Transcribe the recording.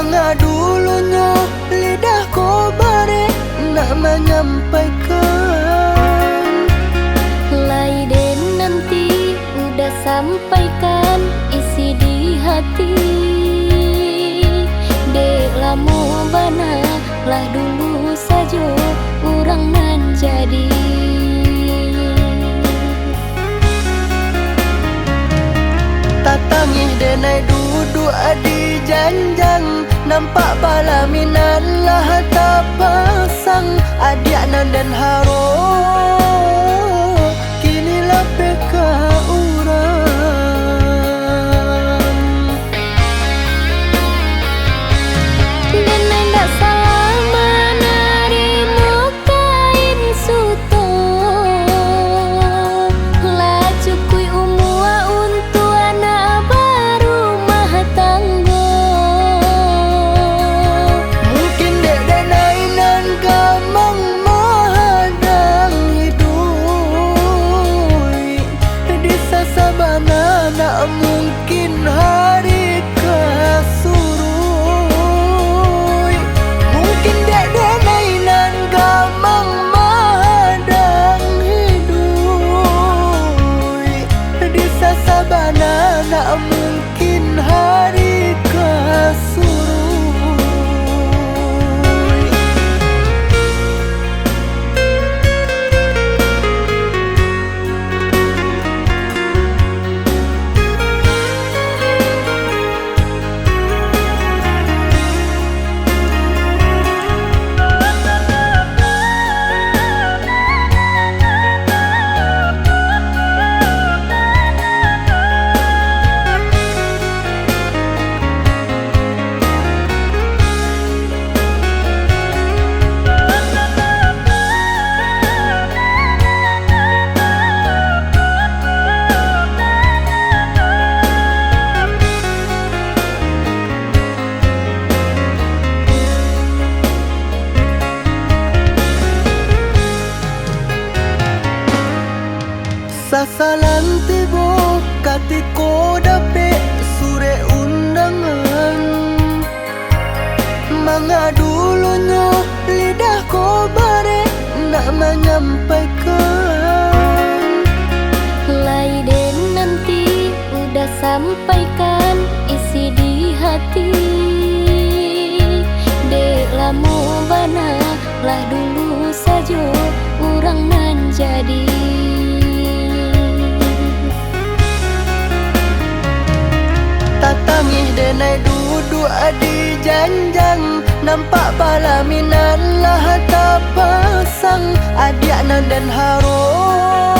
Mengadulunya lidah ko bare nak menyampaikan. Laiden nanti udah sampaikan isi di hati. Dek lamu bana lah dulu saja orang nan jadi. Tatangih denai duduk adi janjang, nampak palaminan lah tak pasang. Adik nan dan haro kini lebih ke urang. Denai ndak salah menarimu kain suto. Lah cukui umua untuk anak baru mah tanggo. Mungkin dek denai nan gamang mahadang hidui di sasabana nak mungkin hari kesurui. Mungkin dek denai nan gamang mahadang hidui di sasabana nak mungkin hari kesurui. Sasalan tibo katiko dapet sure undangan. Mengadulunya lidah ko bare nak menyampaikan. Laiden nanti udah sampaikan isi di hati. Dek lamu bana lah dulu saja orang nan jadi. Tatangih denai duduk adi janjang, nampak palaminan lah tak pasang. Adik nan dan haro